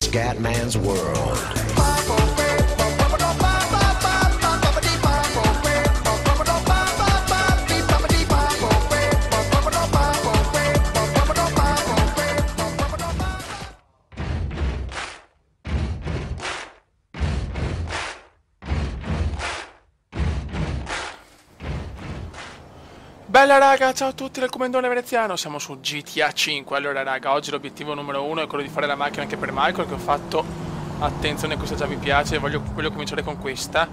Scatman's World. Bella raga, ciao a tutti dal Comandone Veneziano, siamo su GTA 5. Allora raga, oggi l'obiettivo numero 1 è quello di fare la macchina anche per Michael, che ho fatto. Attenzione, questa già mi piace, voglio cominciare con questa.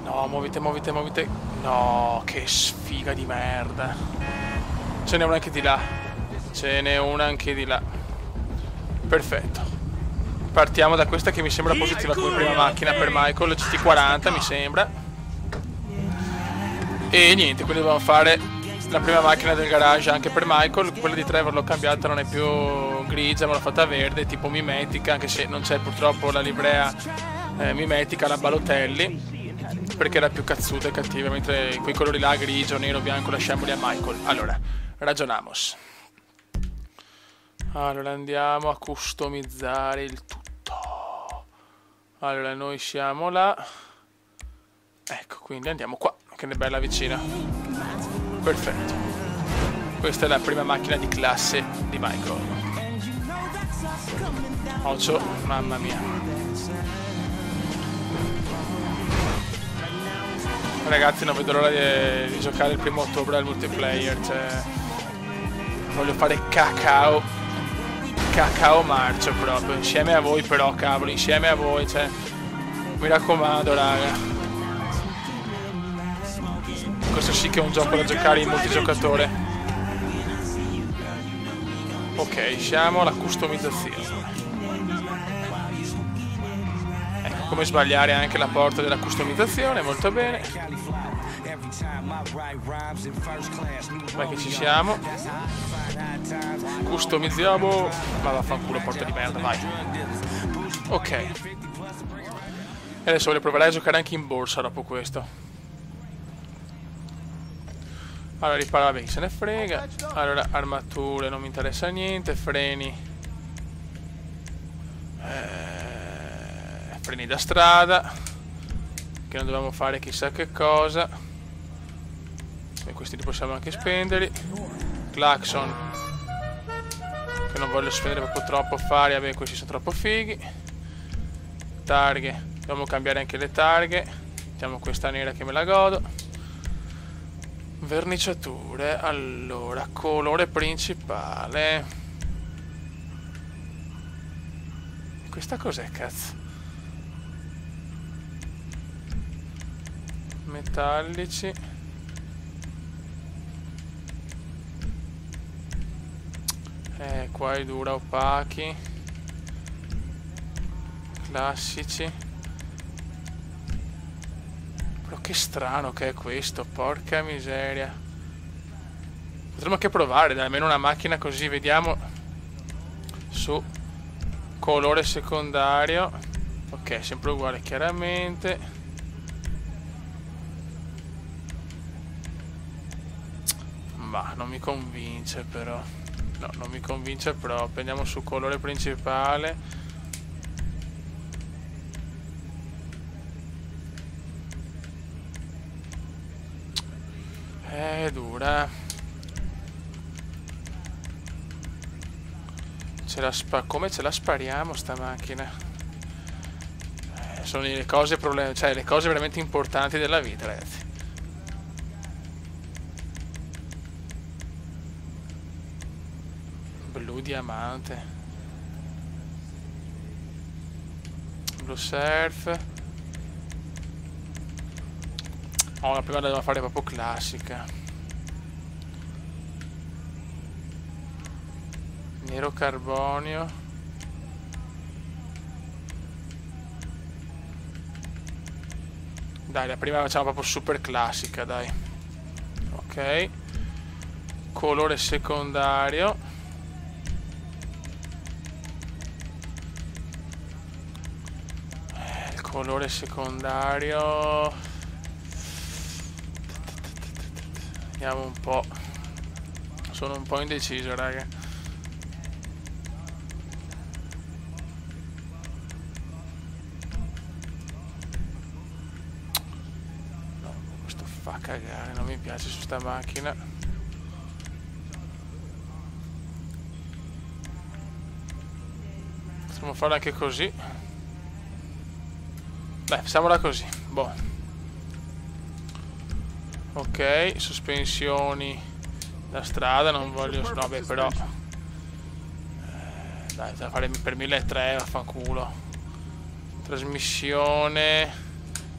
No, muovite. No, che sfiga di merda. Ce n'è una anche di là. Perfetto. Partiamo da questa che mi sembra positiva come prima macchina per Michael, il GT40 mi sembra. E niente, quindi dobbiamo fare la prima macchina del garage anche per Michael. Quella di Trevor l'ho cambiata, non è più grigia ma l'ho fatta verde, tipo mimetica, anche se non c'è purtroppo la livrea mimetica, la Balotelli, perché era più cazzuta e cattiva, mentre quei colori là, grigio, nero, bianco, lasciamoli a Michael. Allora, ragionamos. Allora andiamo a customizzare il tutto. Allora noi siamo là. Ecco, quindi andiamo qua, che ne è bella vicina. Perfetto. Questa è la prima macchina di classe di Michael. Occhio, mamma mia. Ragazzi, non vedo l'ora di giocare il 1° ottobre al multiplayer, cioè voglio fare cacao marcio proprio, insieme a voi però, cavolo, insieme a voi, cioè mi raccomando raga. Questo sì che è un gioco da giocare in multigiocatore. Ok, siamo alla customizzazione. Ecco come sbagliare anche la porta della customizzazione, molto bene. Vai che ci siamo. Customizziamo. Ma vaffanculo, porta di merda, vai. Ok. E adesso voglio provare a giocare anche in borsa dopo questo. Allora ripara, vabbè, se ne frega. Allora armature non mi interessa niente. Freni freni da strada, che non dobbiamo fare chissà che cosa, e questi li possiamo anche spendere. Clacson, che non voglio spendere proprio troppo affari, vabbè, questi sono troppo fighi. Targhe, dobbiamo cambiare anche le targhe. Mettiamo questa nera che me la godo. Verniciature, allora, colore principale. Questa cos'è, cazzo? Metallici. Qua è dura, opachi. Classici. Che strano che è questo, porca miseria. Potremmo anche provare, dai, almeno una macchina così, vediamo. Su colore secondario. Ok, sempre uguale chiaramente. Ma non mi convince però. No, non mi convince proprio. Andiamo su colore principale. È dura. Come ce la spariamo sta macchina? Sono le cose cioè le cose veramente importanti della vita, ragazzi. Blu diamante. Blu surf. Oh, la prima la devo fare proprio classica. Nero carbonio. Dai, la prima la facciamo proprio super classica, dai. Ok. Colore secondario. Il colore secondario. Vediamo un po'. Sono un po' indeciso, raga. cagare, non mi piace su sta macchina. Potremmo farla anche così. Dai, facciamola così. Boh. Ok, sospensioni da strada, non voglio... No, beh, però... dai, da fare per 1300, vaffanculo. Trasmissione...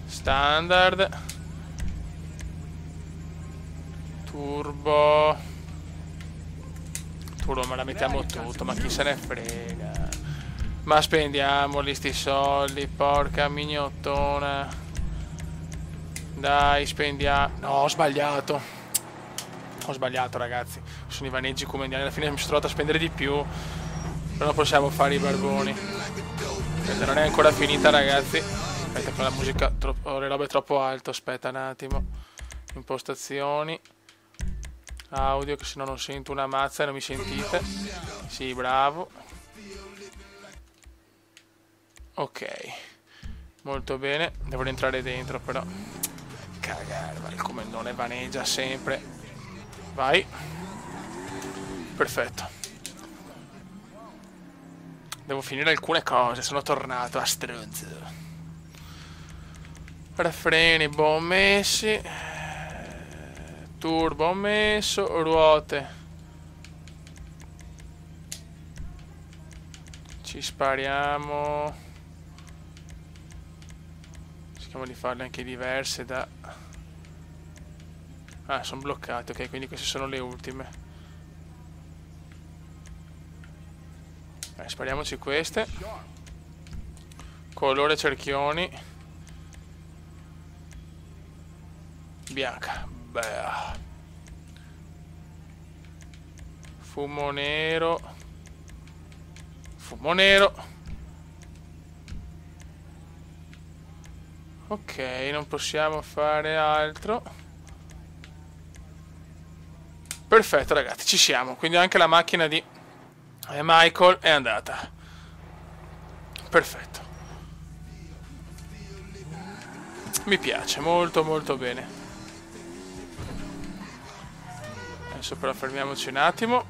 standard. Turbo... Turbo, ma la mettiamo tutto, ma chi se ne frega. Ma spendiamoli sti soldi, porca mignottona. Dai, spendiamo... No, ho sbagliato. Ho sbagliato, ragazzi. Sono i vaneggi come indiani. Alla fine mi sono trovato a spendere di più. Però non possiamo fare i barboni. Aspetta, non è ancora finita, ragazzi. Aspetta, con la musica... Ho le robe troppo alto. Aspetta un attimo. Impostazioni. Audio, che se no non sento una mazza e non mi sentite. Sì, bravo. Ok. Molto bene. Devo rientrare dentro, però. Cagare, ma il comandone vaneggia sempre. Vai. Perfetto. Devo finire alcune cose. Sono tornato a stronzo. Freni buon messi. Turbo ho messo. Ruote. Ci spariamo. Cerchiamo di farle anche diverse da... Ah, sono bloccate, ok, quindi queste sono le ultime. Spariamoci queste. Colore cerchioni. Bianca. Beh. Fumo nero. Fumo nero. Ok, non possiamo fare altro. Perfetto, ragazzi, ci siamo. Quindi anche la macchina di Michael è andata. Perfetto. Mi piace, molto molto bene. Adesso però fermiamoci un attimo.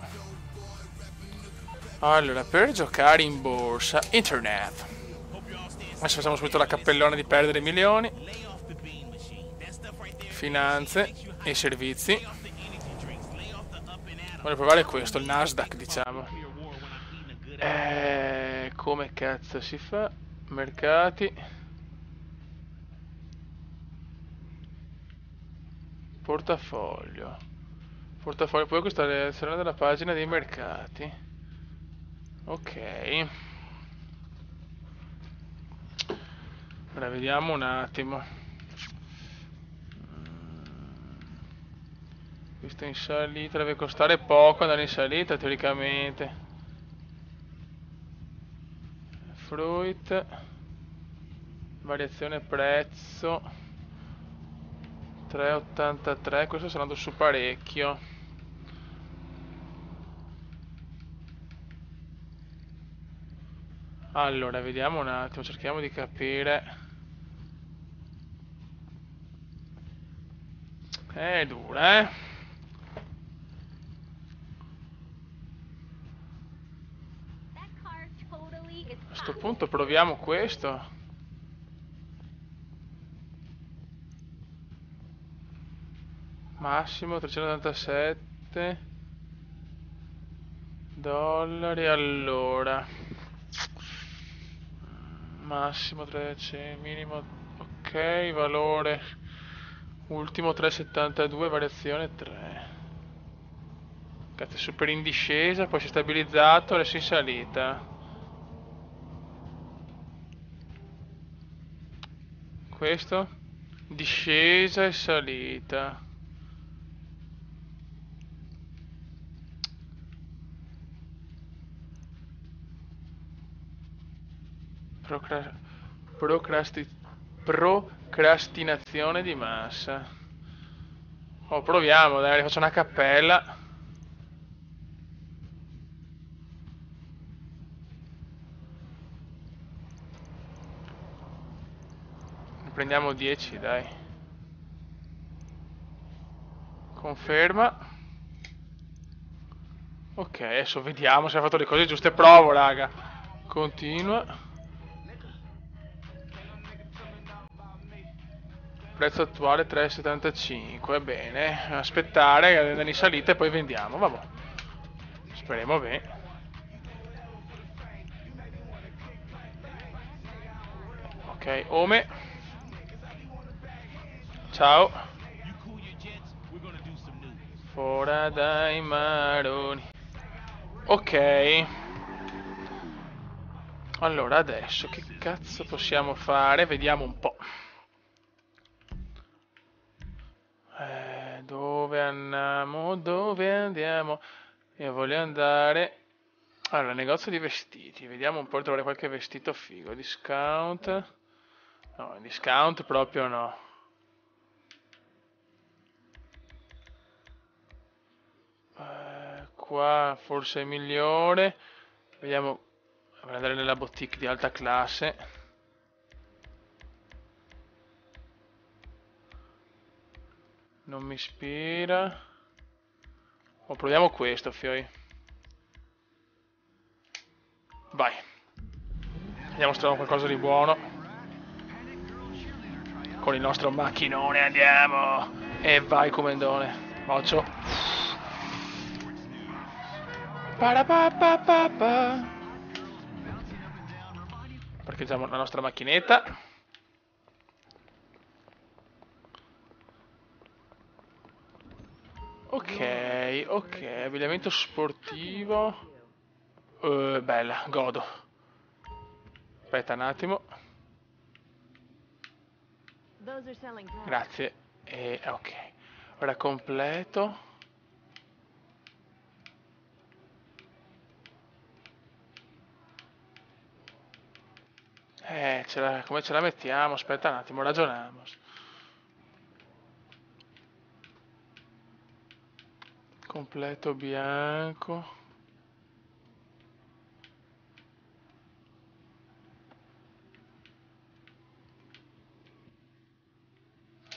Allora, per giocare in borsa, internet. Adesso facciamo subito la cappellona di perdere milioni. Finanze e servizi. Voglio provare questo, il Nasdaq, diciamo. Come cazzo si fa? Mercati. Portafoglio. Portafoglio, poi questa è la selezione della pagina dei mercati. Ok. Ora vediamo un attimo. Questo in salita deve costare poco andare in salita teoricamente. Fruit. Variazione prezzo. 3,83. Questo sta andando su parecchio. Allora, vediamo un attimo, cerchiamo di capire. È dura, eh? A sto punto proviamo questo. Massimo 387 dollari all'ora. Massimo 300, minimo. Ok, valore. Ultimo 3,72, variazione 3. Cazzo, è super in discesa, poi si è stabilizzato, adesso in salita. Questo? Discesa e salita. Procrastinazione di massa. Oh, proviamo, dai, faccio una cappella. Ne prendiamo 10, dai. Conferma. Ok, adesso vediamo se ha fatto le cose giuste. Provo, raga. Continua. Prezzo attuale 3,75. Bene. Aspettare che andano in salita e poi vendiamo. Vabbè. Speriamo bene. Ok, Ome. Ciao. Fora dai maroni. Ok. Allora, adesso che cazzo possiamo fare? Vediamo un po'. Dove andiamo? Dove andiamo? Io voglio andare... Allora, negozio di vestiti. Vediamo un po' di trovare qualche vestito figo. Discount. No, discount proprio no. Qua forse è migliore. Vediamo. Vorrei andare nella boutique di alta classe. Non mi ispira. O proviamo questo, fioi. Vai. Vediamo se troviamo qualcosa di buono. Con il nostro macchinone andiamo. E vai, comendone. Occhio. Parcheggiamo la nostra macchinetta. Ok, ok, abbigliamento sportivo. Bella, godo. Aspetta un attimo. Grazie. Ok. Ora completo. Come ce la mettiamo? Aspetta un attimo, ragioniamo. Completo bianco.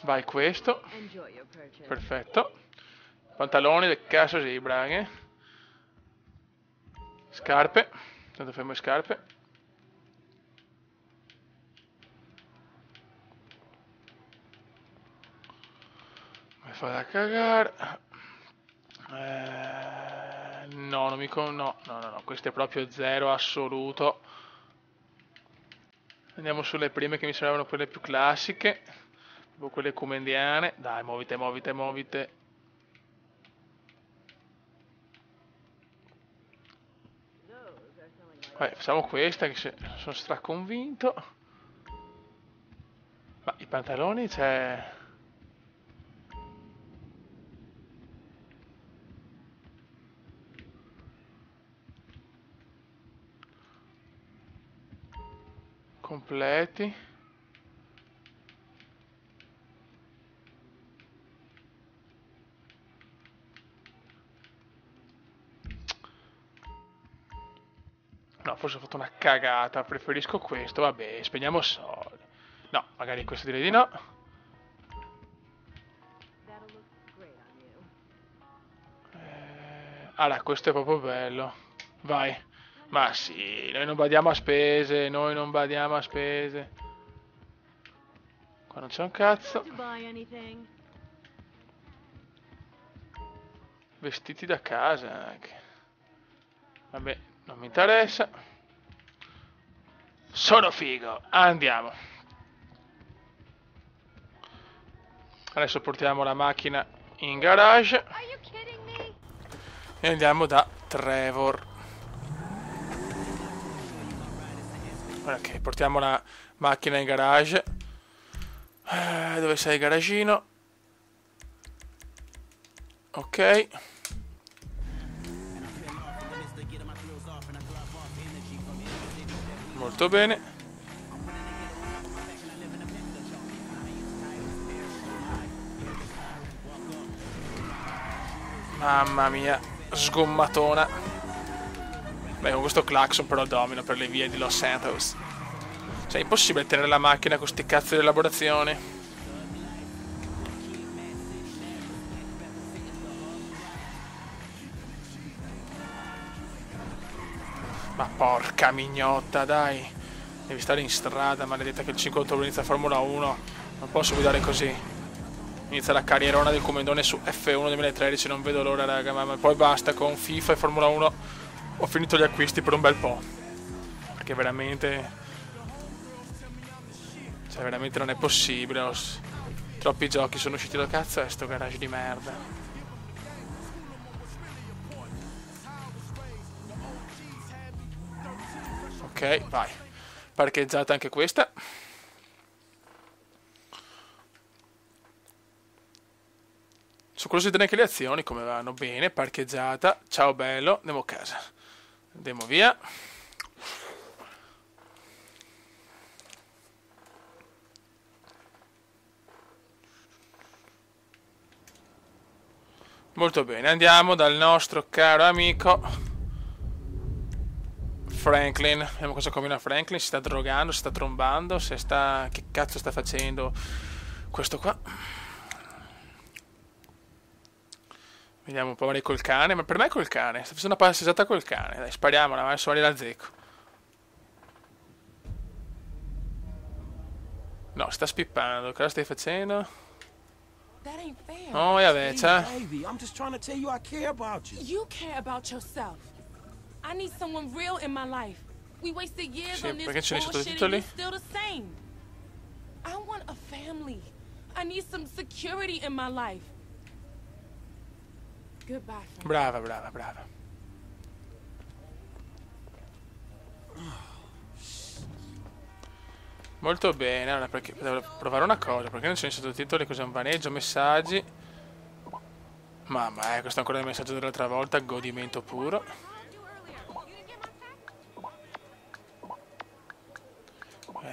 Vai questo. Perfetto. Pantaloni del cazzo sì, braghe. Scarpe. Tanto fermo le scarpe. Mi fa da cagare. No, non mi no, questo è proprio zero assoluto. Andiamo sulle prime che mi sembravano quelle più classiche. Tipo quelle comendiane. Dai, muovite, muovite, muovite. Facciamo questa che sono straconvinto. Ma i pantaloni c'è... Completi. No, forse ho fatto una cagata, preferisco questo, vabbè, spegniamo soldi. No, magari questo direi di no. Allora, questo è proprio bello. Vai. Ma sì, noi non badiamo a spese, noi non badiamo a spese. Qua non c'è un cazzo. Vestiti da casa anche. Vabbè, non mi interessa. Sono figo, andiamo. Adesso portiamo la macchina in garage. E andiamo da Trevor. Ok, portiamo la macchina in garage. Dove sei, garagino? Ok. Molto bene. Mamma mia, sgommatona. Beh, con questo clacson però domino per le vie di Los Santos. Cioè, è impossibile tenere la macchina con sti cazzo di elaborazioni. Ma porca mignotta, dai. Devi stare in strada, maledetta, che il 5 ottobre inizia Formula 1. Non posso guidare così. Inizia la carrierona del Comendone su F1 2013, non vedo l'ora, raga, ma poi basta con FIFA e Formula 1. Ho finito gli acquisti per un bel po'. Perché veramente... cioè, veramente non è possibile. Troppi giochi sono usciti da cazzo e sto garage di merda. Ok, vai. Parcheggiata anche questa. Sono curioso di vedere anche le azioni come vanno. Bene, parcheggiata. Ciao bello, andiamo a casa. Andiamo via. Molto bene, andiamo dal nostro caro amico Franklin. Vediamo cosa combina Franklin. Si sta drogando, si sta trombando, se sta... che cazzo sta facendo questo qua? Vediamo un po' magari col cane. Ma per me è col cane. Sta facendo una passeggiata col cane. Dai, spariamola, ma adesso la zecco. No, sta spippando. Cosa stai facendo? Oh, yeah, bitch, huh? Baby, I'm just trying to tell you I care about you. You care about yourself. I need someone real in my life. We wasted years Sì, on this perché ce ne sono bullshit and titoli? you're still the same. I want a family. I need some security in my life. Goodbye, friend. Brava, brava, brava. Molto bene, allora perché devo provare una cosa, perché non c'è sottotitoli, cos'è un vaneggio, messaggi. Mamma, questo è ancora il messaggio dell'altra volta, godimento puro.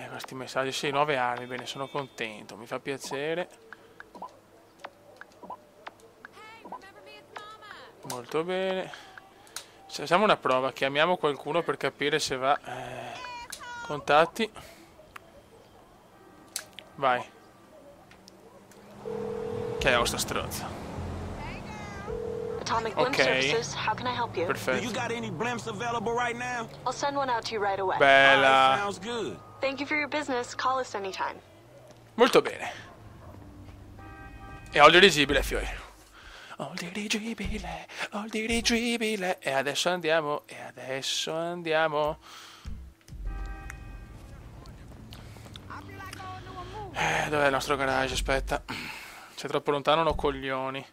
Questi messaggi, sì, 9 armi, bene, sono contento, mi fa piacere. Molto bene. Facciamo una prova, chiamiamo qualcuno per capire se va. Contatti. Vai. Chiamiamo sta stronza. Atomic Blimp Services, how can I help you? Do Perfetto. you got any blimps available right now? I'll send one out to you right away. Bella. Sounds good. Thank you for your business. Call us anytime. Molto bene. E ho il dirigibile, fiori. Ho il dirigibile. E adesso andiamo. Dov'è il nostro garage? Aspetta. Sei troppo lontano, no coglioni.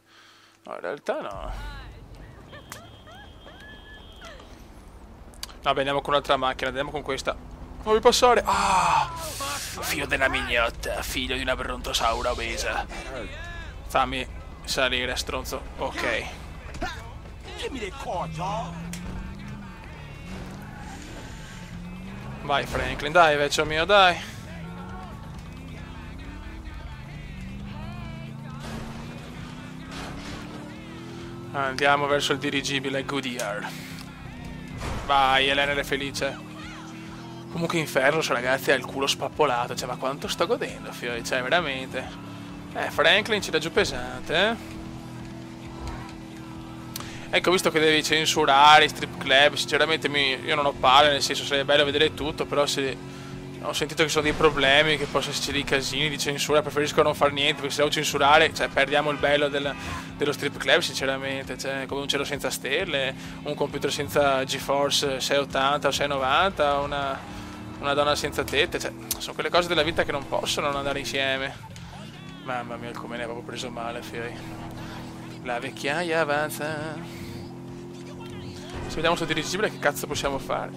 No, in realtà no. Vabbè, andiamo con un'altra macchina, andiamo con questa. Vuoi passare? Ah! Figlio della mignotta, figlio di una brontosaura obesa. Fammi salire, stronzo. Ok. Give me that car, dog. Vai Franklin, dai vecchio mio, dai. Andiamo verso il dirigibile Goodyear. Vai, Elena è felice. Comunque Inferno, ragazzi, ha il culo spappolato. Cioè, ma quanto sto godendo, fiori. Cioè, veramente. Franklin ci dà giù pesante, Ecco, visto che devi censurare i strip club, sinceramente io non ho palle, nel senso sarebbe bello vedere tutto, però se ho sentito che ci sono dei problemi, che possono esserci dei casini di censura, preferisco non far niente, perché se devo censurare, cioè, perdiamo il bello dello strip club, sinceramente, cioè, come un cielo senza stelle, un computer senza GeForce 680 o 690, una donna senza tette, cioè, sono quelle cose della vita che non possono non andare insieme. Mamma mia, come ne avevo preso male, fiori. La vecchiaia avanza. Se vediamo sul dirigibile che cazzo possiamo fare.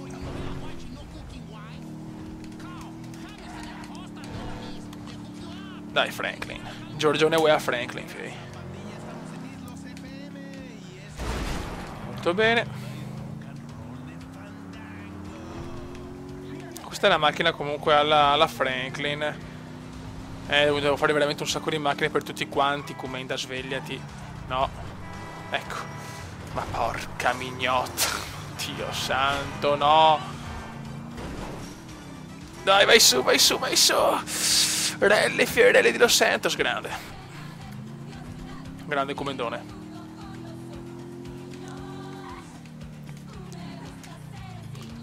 Dai Franklin. Giorgione Wea Franklin, fiori. Molto bene. Questa è una macchina comunque alla Franklin. Devo fare veramente un sacco di macchine per tutti quanti. Comenda, svegliati. No. Ecco. Ma porca mignotta. Dio santo, no. Dai, vai su, vai su, vai su. Rally, Fiorelli di Los Santos, grande. Grande comendone.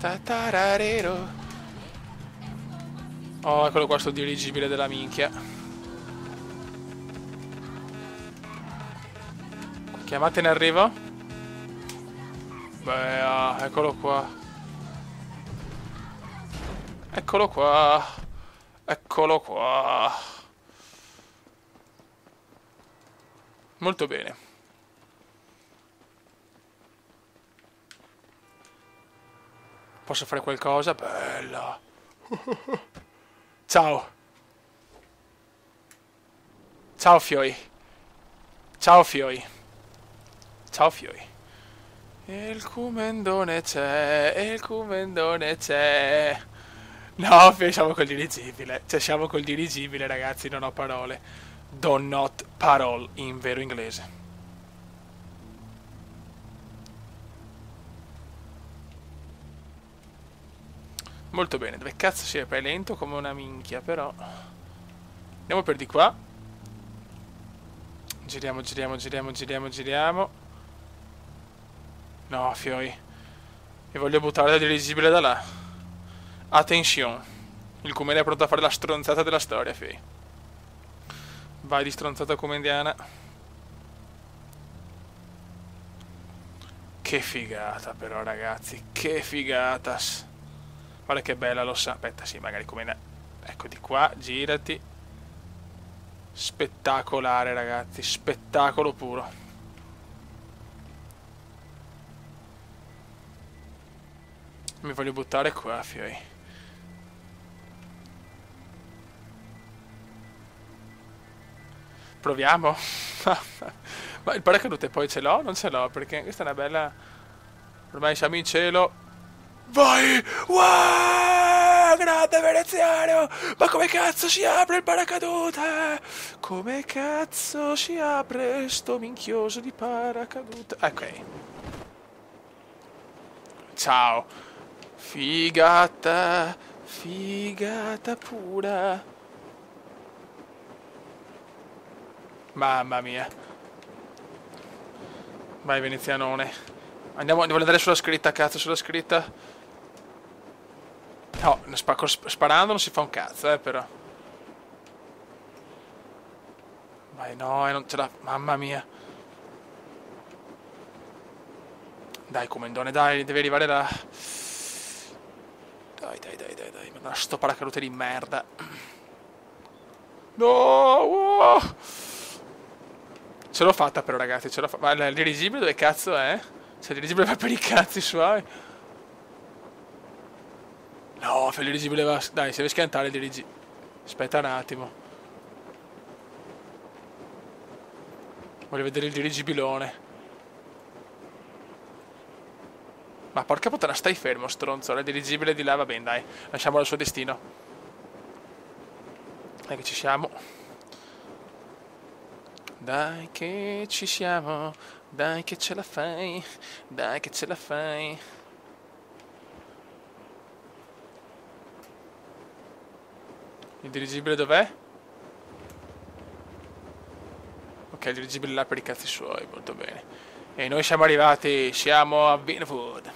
Tatararero. Oh, eccolo qua sto dirigibile della minchia. Chiamate in arrivo? Beh, eccolo qua. Eccolo qua. Eccolo qua. Molto bene. Posso fare qualcosa? Bella. Ciao. Ciao Fioi. Ciao Fioi. Ciao Fioi. Il cumendone c'è. Il cumendone c'è. No, siamo col dirigibile. Cioè, siamo col dirigibile, ragazzi, non ho parole. Do not parole in vero inglese. Molto bene, dove cazzo si è? È lento come una minchia, però. Andiamo per di qua. Giriamo, giriamo, giriamo, giriamo, giriamo. No, Fioi. Mi voglio buttare dal dirigibile da là. Attenzione. Il Cumene è pronto a fare la stronzata della storia, Fioi. Vai di stronzata comendiana. Che figata però, ragazzi. Che figatas. Guarda che bella, lo sa. Aspetta, sì, magari come... Ecco di qua, girati. Spettacolare, ragazzi. Spettacolo puro. Mi voglio buttare qua, Fioi. Proviamo. Ma il paracadute poi ce l'ho? Non ce l'ho, perché questa è una bella... Ormai siamo in cielo. Vai! Wow! Grande veneziano! Ma come cazzo si apre il paracadute? Come cazzo si apre sto minchioso di paracadute? Ok. Ciao. Figata. Figata pura. Mamma mia. Vai venezianone. Andiamo, devo andare sulla scritta, cazzo, sulla scritta. No, sparando non si fa un cazzo, però. Vai, no, non ce la... Mamma mia. Dai, comendone, dai, devi arrivare là. Dai, dai, dai, dai, dai. Ma sto paracadute di merda. No! Wow. Ce l'ho fatta però, ragazzi, ce l'ho fatta. Ma il dirigibile dove cazzo è? Cioè, il dirigibile va per i cazzi suoi. No, il dirigibile va... Dai, si deve schiantare il dirigibile. Aspetta un attimo. Voglio vedere il dirigibilone. Ma porca puttana, stai fermo, stronzo. Il dirigibile di là, va bene, dai. Lasciamolo al suo destino. Dai che ci siamo. Dai che ci siamo. Dai che ce la fai. Dai che ce la fai. Il dirigibile dov'è? Ok, il dirigibile là per i cazzi suoi, molto bene. E noi siamo arrivati, siamo a Vinwood.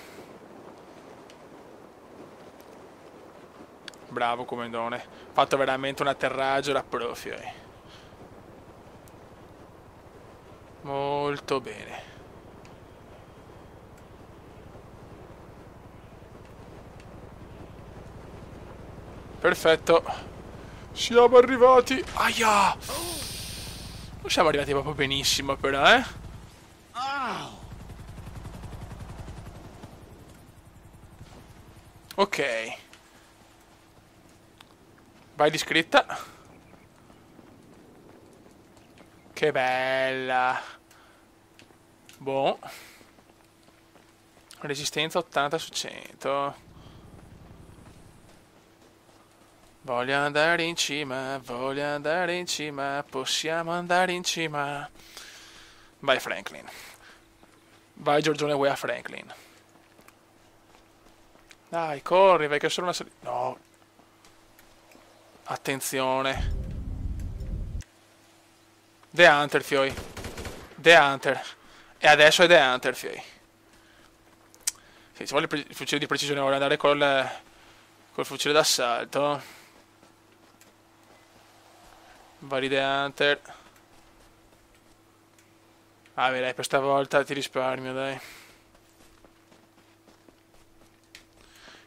Bravo comendone. Fatto veramente un atterraggio da profio. Molto bene. Perfetto. Siamo arrivati. Aia! Non siamo arrivati proprio benissimo però, eh? Ok. Vai di scritta. Che bella. Boh. Resistenza 80 su 100. Voglio andare in cima, voglio andare in cima, possiamo andare in cima. Vai Franklin. Vai Giorgione Wea Franklin. Dai, corri, vai che è solo una salita. No. Attenzione. The Hunter, fioi. The Hunter. E adesso è The Hunter, fioi. Sì, se vuole il fucile di precisione, vuole andare col fucile d'assalto. Valide Hunter. Ah, beh, dai, per stavolta ti risparmio, dai.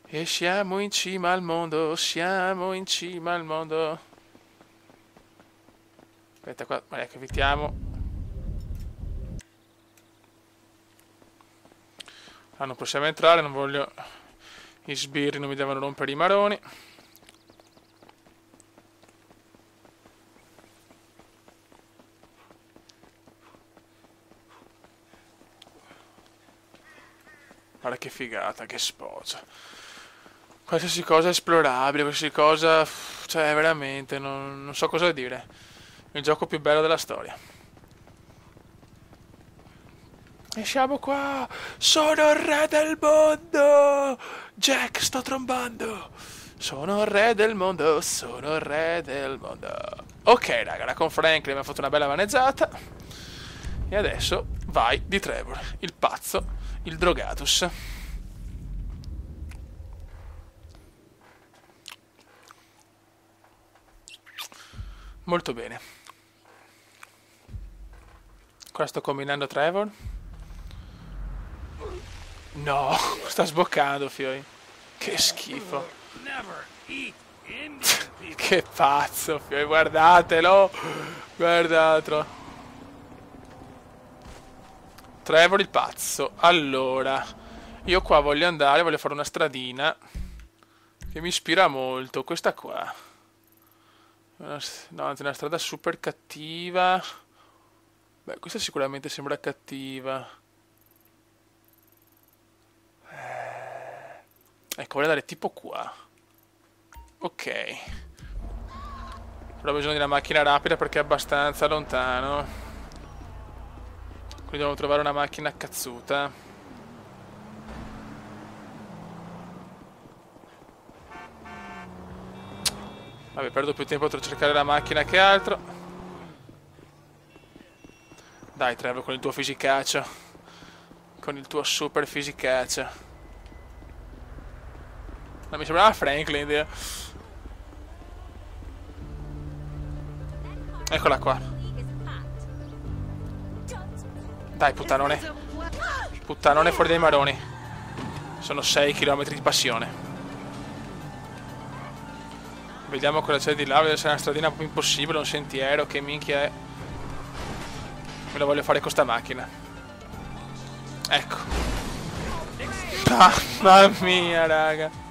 E siamo in cima al mondo, siamo in cima al mondo. Aspetta qua, vabbè, che evitiamo. Ah, non possiamo entrare, non voglio... Gli sbirri non mi devono rompere i maroni. Guarda che figata, che sposa. Qualsiasi cosa è esplorabile, qualsiasi cosa... Cioè, veramente, non so cosa dire. Il gioco più bello della storia. E siamo qua! Sono il re del mondo! Jack, sto trombando! Sono il re del mondo, sono il re del mondo. Ok, raga, la con Franklin mi ha fatto una bella vanezzata. E adesso vai di Trevor, il pazzo, il drogatus. Molto bene. Qua sto combinando Trevor. No, sta sboccando, fioi. Che schifo. Che pazzo, fioi, guardatelo. Guardatelo. Trevor il pazzo. Allora, io qua voglio andare, voglio fare una stradina che mi ispira molto. Questa qua. No, anzi, una strada super cattiva. Beh, questa sicuramente sembra cattiva. Ecco, voglio andare tipo qua. Ok. Però ho bisogno di una macchina rapida perché è abbastanza lontano. Quindi devo trovare una macchina cazzuta. Vabbè, perdo più tempo a cercare la macchina che altro. Dai, Trevor, con il tuo fisicaccio. Con il tuo super fisicaccio. No, mi sembrava Franklin, Dio. Eccola qua. Dai, puttanone. Puttanone fuori dai maroni. Sono 6 km di passione. Vediamo cosa c'è di là. Vediamo se è una stradina un po' impossibile, un sentiero. Che minchia è. Me lo voglio fare con sta macchina. Ecco. Mamma mia, raga.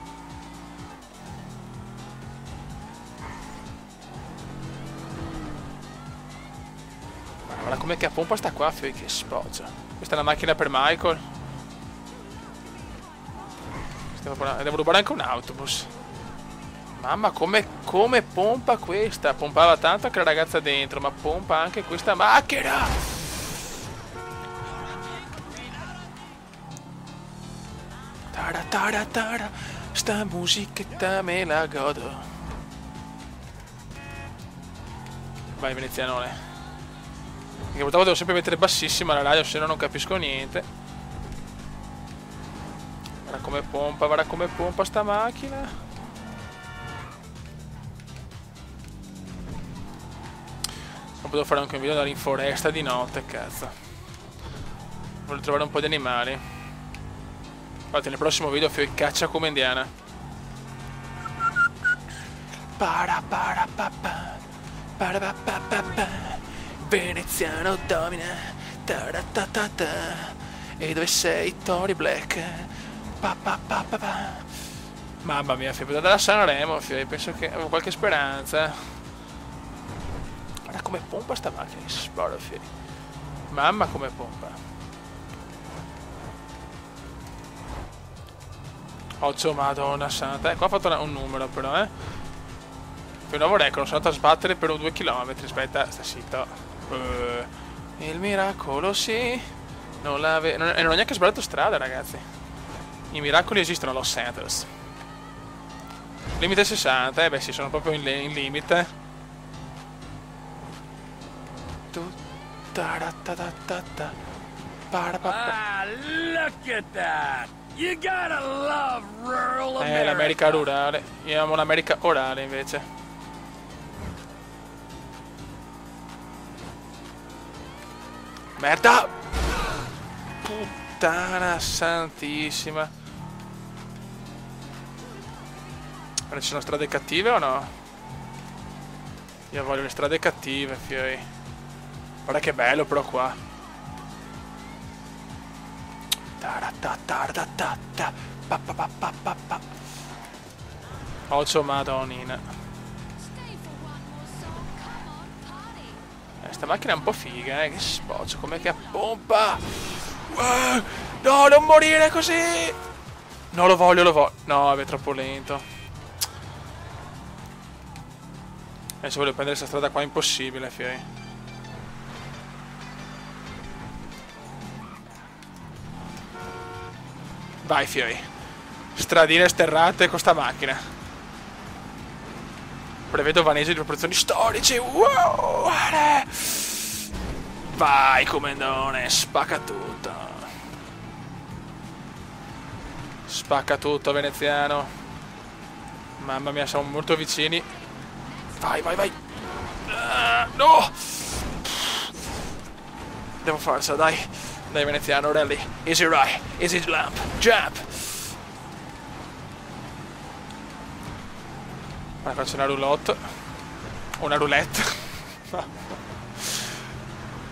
Guarda com'è che a pompa sta qua, fioi, che spoccia. Questa è una macchina per Michael. Devo rubare anche un autobus. Mamma, come pompa questa. Pompava tanto anche la ragazza dentro, ma pompa anche questa macchina. Tara tara tara, sta musichetta me la godo. Vai, venezianone. Perché purtroppo devo sempre mettere bassissima la radio, se no non capisco niente. Guarda come pompa sta macchina. Non potevo fare anche un video andare in foresta di notte, cazzo. Voglio trovare un po' di animali. Infatti nel prossimo video fio caccia come indiana. Veneziano domina. E dove sei, Tony Black? Mamma mia, fio, da Sanremo, fio, penso che avevo qualche speranza. Guarda come pompa sta macchina, che sparo, fio. Mamma come pompa. 8, madonna santa. Qua ho fatto un numero però, Fai un nuovo record, sono andato a sbattere per 2 km. Aspetta, sta zitto. Il miracolo, sì. Non ho neanche sbagliato strada, ragazzi. I miracoli esistono a Los Santos. Limite 60, beh sì, sono proprio in limite. Ah, look at that! You gotta love rural America. L'America rurale. Io amo l'America orale, invece. Merda! Puttana santissima. Ma ci sono strade cattive o no? Io voglio le strade cattive, fioi. Guarda che bello però qua. Occhio madonnina. Sta macchina è un po' figa, che spoccio, com'è che appompa. No, non morire così. No, lo voglio. No, è troppo lento. Adesso voglio prendere questa strada qua, impossibile, fioi. Vai, fioi. Stradine sterrate con sta macchina. Prevedo vanese di proporzioni storici. Wow! Vai, comandone, spacca tutto. Spacca tutto, veneziano. Mamma mia, siamo molto vicini. Vai. No! Devo farcela, dai. Dai, veneziano, rally. Easy right, easy jump. Faccio una roulotte. Una roulette.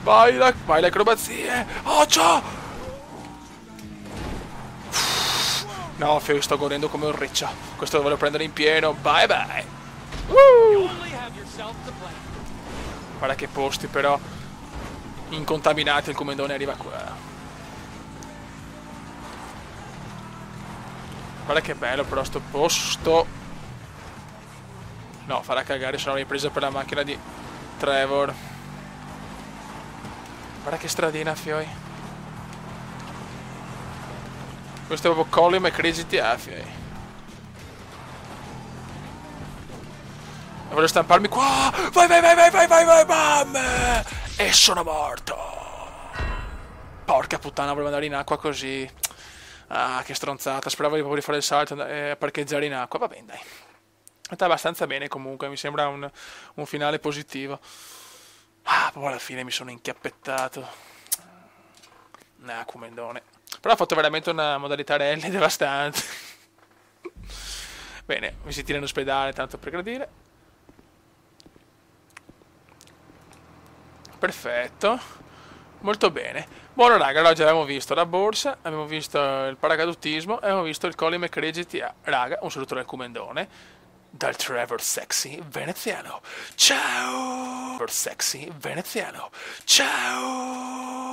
Vai le acrobazie. Occhio! No, Fio, sto godendo come un riccio. Questo lo voglio prendere in pieno. Bye. Guarda che posti però incontaminati, il comandone arriva qua. Guarda che bello però sto posto. No, farà cagare, sono ripresa per la macchina di Trevor. Guarda che stradina, fioi. Questo è proprio Colin McRae GTA, fioi. Voglio stamparmi qua. Vai, bam! E sono morto. Porca puttana, volevo andare in acqua così. Ah, che stronzata. Speravo di poter fare il salto e parcheggiare in acqua. Va bene, dai. È andata abbastanza bene comunque, mi sembra un finale positivo. Ah, poi alla fine mi sono inchiappettato. Comandone. Però ha fatto veramente una modalità rally devastante. Bene, mi si tira in ospedale tanto per gradire. Perfetto. Molto bene. Buono raga, oggi abbiamo visto la borsa, abbiamo visto il paracadutismo e abbiamo visto il Colin McRae GTA. Raga, un saluto dal comandone. Dal Trevor Sexy veneziano. Ciao! Trevor Sexy veneziano. Ciao!